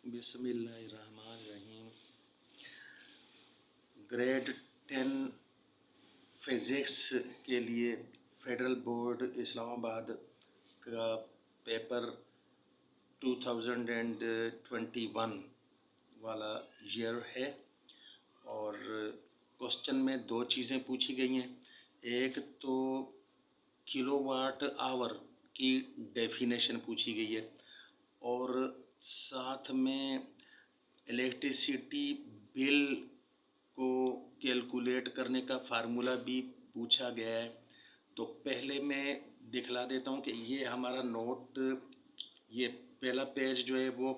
बिस्मिल्लाहिर्रहमानिर्रहीम। Grade 10 physics के लिए फेडरल बोर्ड इस्लामाबाद का पेपर 2021 वाला ईयर है और क्वेश्चन में दो चीज़ें पूछी गई हैं। एक तो किलोवाट आवर की डेफिनेशन पूछी गई है और साथ में इलेक्ट्रिसिटी बिल को कैलकुलेट करने का फार्मूला भी पूछा गया है। तो पहले मैं दिखला देता हूँ कि ये हमारा नोट, ये पहला पेज जो है वो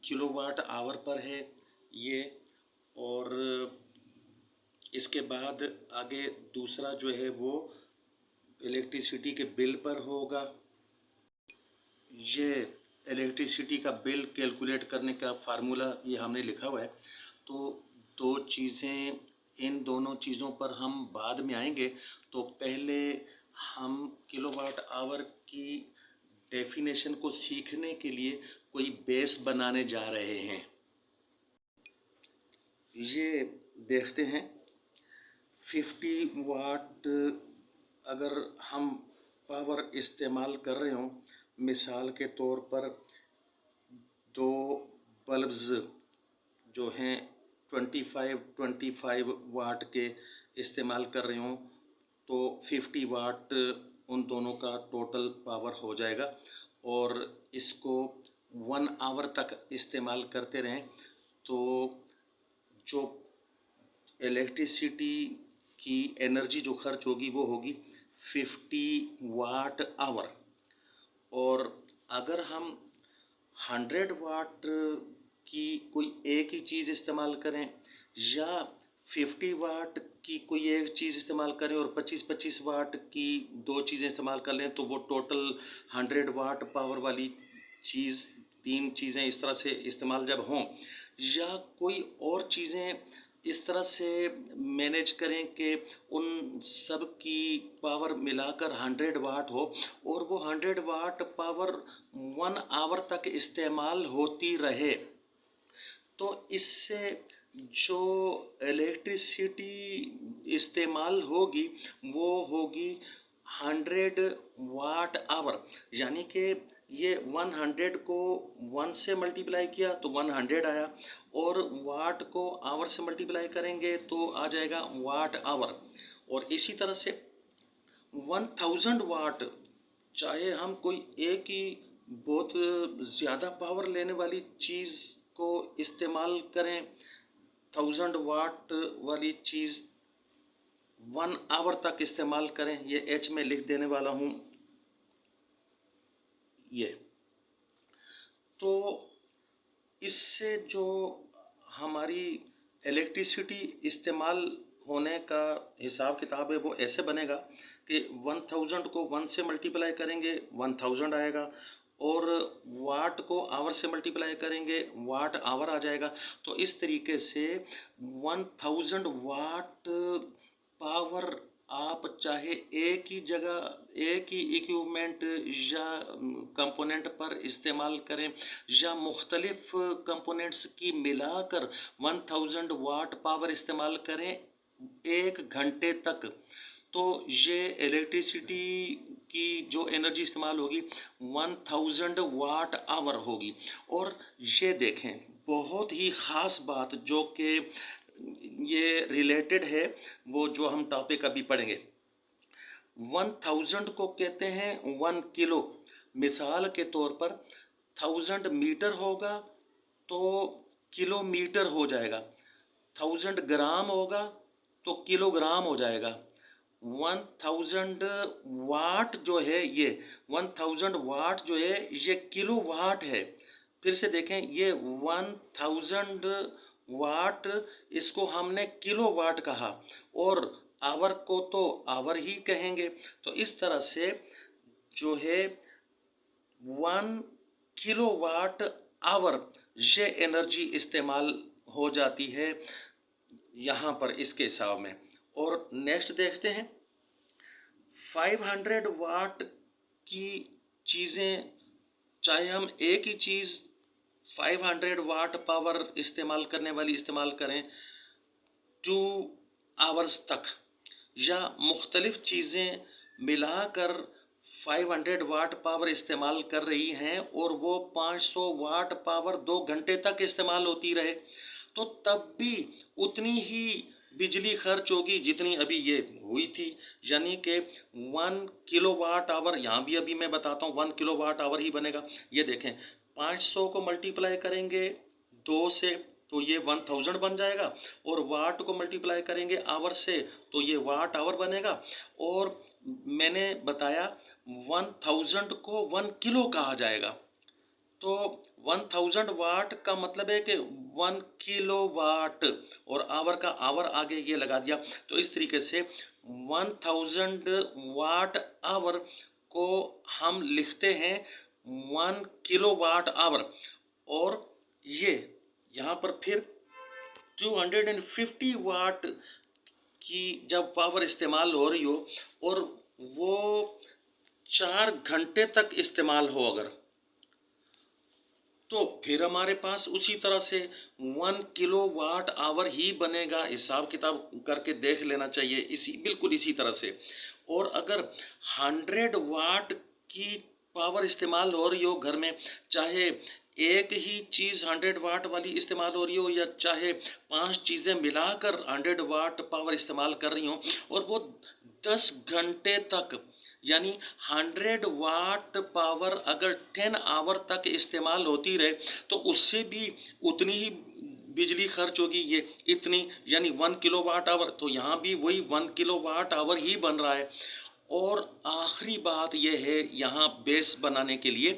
किलोवाट आवर पर है ये, और इसके बाद आगे दूसरा जो है वो इलेक्ट्रिसिटी के बिल पर होगा। ये इलेक्ट्रिसिटी का बिल कैलकुलेट करने का फार्मूला ये हमने लिखा हुआ है। तो दो चीज़ें, इन दोनों चीज़ों पर हम बाद में आएंगे। तो पहले हम किलोवाट आवर की डेफिनेशन को सीखने के लिए कोई बेस बनाने जा रहे हैं। ये देखते हैं 50 वाट अगर हम पावर इस्तेमाल कर रहे हों, मिसाल के तौर पर दो बल्ब्स जो हैं 25 वाट के इस्तेमाल कर रहे हों तो 50 वाट उन दोनों का टोटल पावर हो जाएगा। और इसको 1 आवर तक इस्तेमाल करते रहें तो जो इलेक्ट्रिसिटी की एनर्जी जो खर्च होगी वो होगी 50 वाट आवर। और अगर हम 100 वाट की कोई एक ही चीज़ इस्तेमाल करें या 50 वाट की कोई एक चीज़ इस्तेमाल करें और 25-25 वाट की दो चीज़ें इस्तेमाल कर लें तो वो टोटल 100 वाट पावर वाली चीज़, तीन चीज़ें इस तरह से इस्तेमाल जब हों, या कोई और चीज़ें इस तरह से मैनेज करें कि उन सब की पावर मिलाकर 100 वाट हो और वो 100 वाट पावर 1 आवर तक इस्तेमाल होती रहे, तो इससे जो इलेक्ट्रिसिटी इस्तेमाल होगी वो होगी 100 वाट आवर। यानी कि ये 100 को 1 से मल्टीप्लाई किया तो 100 आया, और वाट को आवर से मल्टीप्लाई करेंगे तो आ जाएगा वाट आवर। और इसी तरह से 1000 वाट, चाहे हम कोई एक ही बहुत ज़्यादा पावर लेने वाली चीज़ को इस्तेमाल करें, 1000 वाट वाली चीज़ 1 आवर तक इस्तेमाल करें, ये एच में लिख देने वाला हूँ ये। तो इससे जो हमारी इलेक्ट्रिसिटी इस्तेमाल होने का हिसाब किताब है वो ऐसे बनेगा कि 1000 को 1 से मल्टीप्लाई करेंगे 1000 आएगा, और वाट को आवर से मल्टीप्लाई करेंगे वाट आवर आ जाएगा। तो इस तरीके से 1000 वाट पावर आप चाहे एक ही जगह एक ही इक्विपमेंट या कंपोनेंट पर इस्तेमाल करें या मुख्तलिफ कंपोनेंट्स की मिलाकर 1000 वाट पावर इस्तेमाल करें 1 घंटे तक, तो ये इलेक्ट्रिसिटी की जो एनर्जी इस्तेमाल होगी 1000 वाट आवर होगी। और ये देखें बहुत ही ख़ास बात जो कि ये रिलेटेड है, वो जो हम टॉपिक अभी पढ़ेंगे। 1000 को कहते हैं 1 किलो। मिसाल के तौर पर 1000 मीटर होगा तो किलोमीटर हो जाएगा, 1000 ग्राम होगा तो किलोग्राम हो जाएगा। 1000 वाट जो है ये 1000 वाट जो है ये किलो वाट है। फिर से देखें, ये 1000 वाट, इसको हमने किलो वाट कहा और आवर को तो आवर ही कहेंगे। तो इस तरह से जो है 1 किलो वाट आवर ये एनर्जी इस्तेमाल हो जाती है यहाँ पर इसके हिसाब में। और नेक्स्ट देखते हैं 500 वाट की चीज़ें, चाहे हम एक ही चीज़ 500 वाट पावर इस्तेमाल करने वाली इस्तेमाल करें 2 आवर्स तक, या मुख्तलिफ चीज़ें मिलाकर 500 वाट पावर इस्तेमाल कर रही हैं और वो 500 वाट पावर 2 घंटे तक इस्तेमाल होती रहे, तो तब भी उतनी ही बिजली खर्च होगी जितनी अभी ये हुई थी। यानी कि 1 किलोवाट आवर, यहाँ भी अभी मैं बताता हूँ 1 किलोवाट आवर ही बनेगा। ये देखें, 500 को मल्टीप्लाई करेंगे 2 से तो ये 1000 बन जाएगा, और वाट को मल्टीप्लाई करेंगे आवर से तो ये वाट आवर बनेगा। और मैंने बताया 1000 को 1 किलो कहा जाएगा, तो 1000 वाट का मतलब है कि 1 किलो वाट, और आवर का आवर आगे ये लगा दिया। तो इस तरीके से 1000 वाट आवर को हम लिखते हैं 1 किलो वाट आवर। और ये यहाँ पर फिर 250 वाट की जब पावर इस्तेमाल हो रही हो और वो 4 घंटे तक इस्तेमाल हो अगर, तो फिर हमारे पास उसी तरह से 1 किलो वाट आवर ही बनेगा। हिसाब किताब करके देख लेना चाहिए इसी बिल्कुल इसी तरह से। और अगर 100 वाट की पावर इस्तेमाल हो रही हो घर में, चाहे एक ही चीज़ 100 वाट वाली इस्तेमाल हो रही हो या चाहे 5 चीज़ें मिलाकर 100 वाट पावर इस्तेमाल कर रही हो, और वो 10 घंटे तक, यानी 100 वाट पावर अगर 10 आवर तक इस्तेमाल होती रहे, तो उससे भी उतनी ही बिजली खर्च होगी, ये इतनी, यानी 1 किलो वाट आवर। तो यहाँ भी वही 1 किलो वाट आवर ही बन रहा है। और आखिरी बात यह है यहाँ बेस बनाने के लिए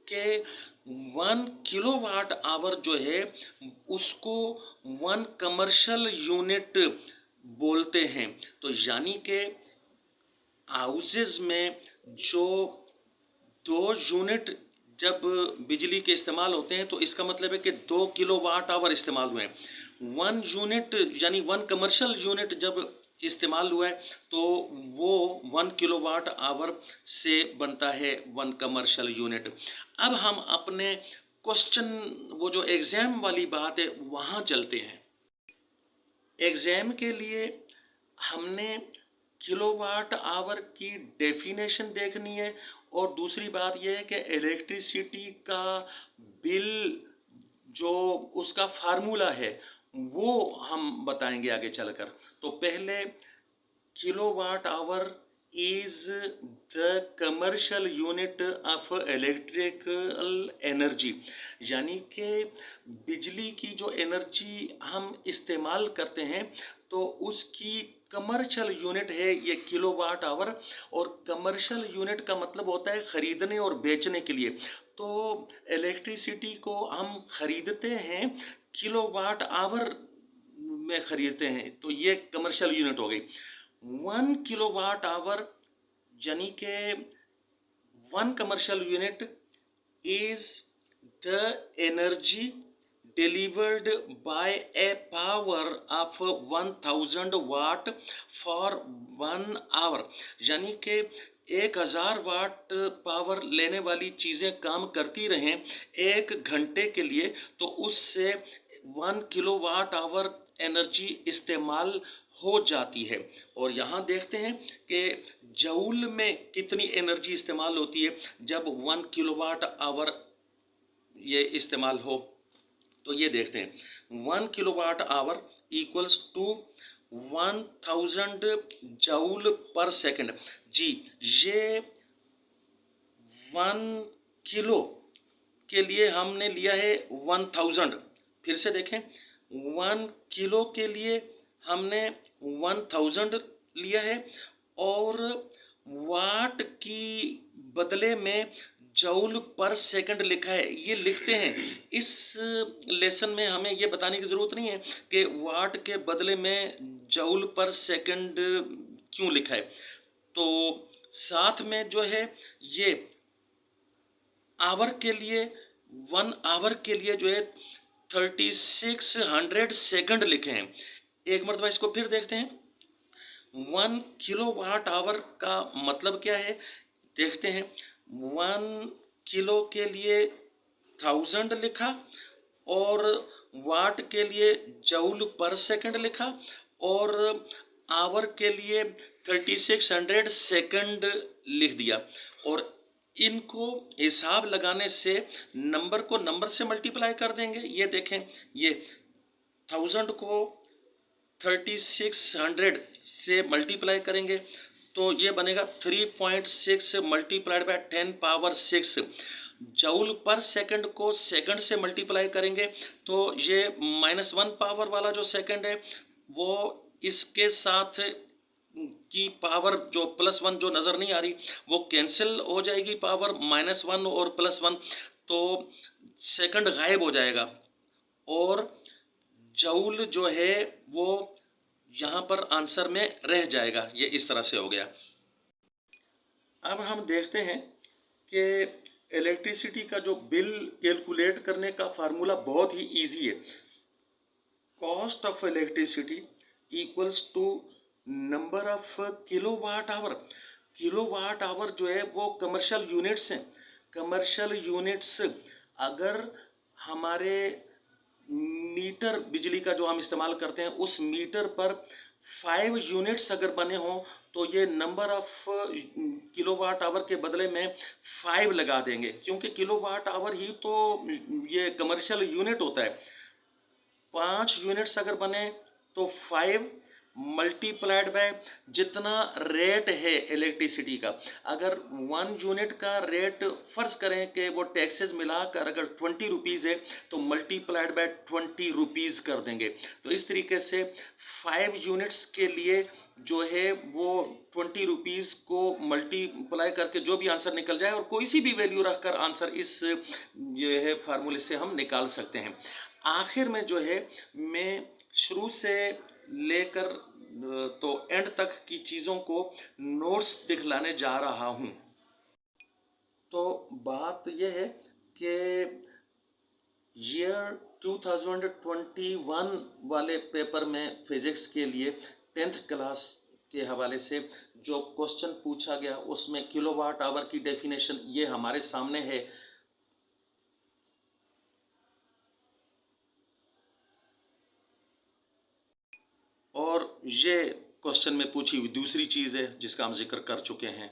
कि 1 किलो वाट आवर जो है उसको 1 कमर्शियल यूनिट बोलते हैं। तो यानी कि हाउसेज में जो 2 यूनिट जब बिजली के इस्तेमाल होते हैं, तो इसका मतलब है कि 2 किलो वाट आवर इस्तेमाल हुए हैं। 1 यूनिट यानी 1 कमर्शियल यूनिट जब इस्तेमाल हुआ है, तो वो 1 किलो वाट आवर से बनता है 1 कमर्शियल यूनिट। अब हम अपने क्वेश्चन, वो जो एग्जाम वाली बात है वहाँ चलते हैं। एग्जाम के लिए हमने किलोवाट आवर की डेफिनेशन देखनी है, और दूसरी बात यह है कि इलेक्ट्रिसिटी का बिल जो उसका फार्मूला है वो हम बताएंगे आगे चलकर। तो पहले kilowatt hour is the commercial unit of electrical energy, यानी कि बिजली की जो एनर्जी हम इस्तेमाल करते हैं तो उसकी कमर्शियल यूनिट है ये किलोवाट आवर। और कमर्शियल यूनिट का मतलब होता है खरीदने और बेचने के लिए। तो इलेक्ट्रिसिटी को हम खरीदते हैं किलोवाट आवर में खरीदते हैं, तो ये कमर्शियल यूनिट हो गई। 1 किलोवाट आवर यानी कि 1 commercial unit is the energy delivered by a power of 1000 watt for 1 hour, यानी कि 1000 वाट पावर लेने वाली चीज़ें काम करती रहें 1 घंटे के लिए, तो उससे 1 किलोवाट आवर एनर्जी इस्तेमाल हो जाती है। और यहाँ देखते हैं कि जूल में कितनी एनर्जी इस्तेमाल होती है जब 1 किलोवाट आवर ये इस्तेमाल हो। तो ये देखते हैं 1 kilowatt hour equals to 1000 joule per second. जी, ये 1 किलो के लिए हमने लिया है 1000। फिर से देखें, 1 किलो के लिए हमने 1000 लिया है, और वाट की बदले में जूल पर सेकंड लिखा है। ये लिखते हैं, इस लेसन में हमें ये बताने की ज़रूरत नहीं है कि वाट के बदले में जूल पर सेकंड क्यों लिखा है। तो साथ में जो है ये आवर के लिए 1 आवर के लिए जो है 3600 सेकंड लिखे हैं। एक मरतबा इसको फिर देखते हैं, 1 किलोवाट आवर का मतलब क्या है देखते हैं। 1 किलो के लिए 1000 लिखा और वाट के लिए जूल पर सेकंड लिखा और आवर के लिए 3600 सेकंड लिख दिया। और इनको हिसाब लगाने से नंबर को नंबर से मल्टीप्लाई कर देंगे। ये देखें, ये 1000 को 3600 से मल्टीप्लाई करेंगे तो ये बनेगा 3.6 multiplied by 10 power 6। Joule per second को सेकंड से मल्टीप्लाई करेंगे तो ये -1 पावर वाला जो सेकंड है वो इसके साथ की पावर जो +1 जो नजर नहीं आ रही वो कैंसिल हो जाएगी, पावर -1 और +1, तो सेकंड गायब हो जाएगा और जूल जो है वो यहाँ पर आंसर में रह जाएगा। ये इस तरह से हो गया। अब हम देखते हैं कि इलेक्ट्रिसिटी का जो बिल कैलकुलेट करने का फार्मूला बहुत ही इजी है। Cost of electricity equals to number of kilowatt hour. Kilowatt hour जो है वो कमर्शियल यूनिट्स हैं। कमर्शियल यूनिट्स अगर हमारे मीटर बिजली का जो हम इस्तेमाल करते हैं उस मीटर पर 5 यूनिट्स अगर बने हों तो ये नंबर ऑफ किलोवाट आवर के बदले में 5 लगा देंगे, क्योंकि किलोवाट आवर ही तो ये कमर्शियल यूनिट होता है। 5 यूनिट्स अगर बने तो 5 मल्टीप्लाइड बाय जितना रेट है इलेक्ट्रिसिटी का। अगर 1 यूनिट का रेट फर्ज करें कि वो टैक्सेस मिलाकर अगर 20 रुपीज़ है तो मल्टीप्लाइड बाय 20 रुपीज़ कर देंगे। तो इस तरीके से 5 यूनिट्स के लिए जो है वो 20 रुपीज़ को मल्टीप्लाई करके जो भी आंसर निकल जाए और कोई सी भी वैल्यू रखकर आंसर इस ये है फार्मूले से हम निकाल सकते हैं। आखिर में जो है मैं शुरू से लेकर तो एंड तक की चीज़ों को नोट्स दिखलाने जा रहा हूं। तो बात यह है कि ईयर 2021 वाले पेपर में फिजिक्स के लिए 10th क्लास के हवाले से जो क्वेश्चन पूछा गया उसमें किलोवाट आवर की डेफिनेशन ये हमारे सामने है। और ये क्वेश्चन में पूछी हुई दूसरी चीज़ है जिसका हम जिक्र कर चुके हैं।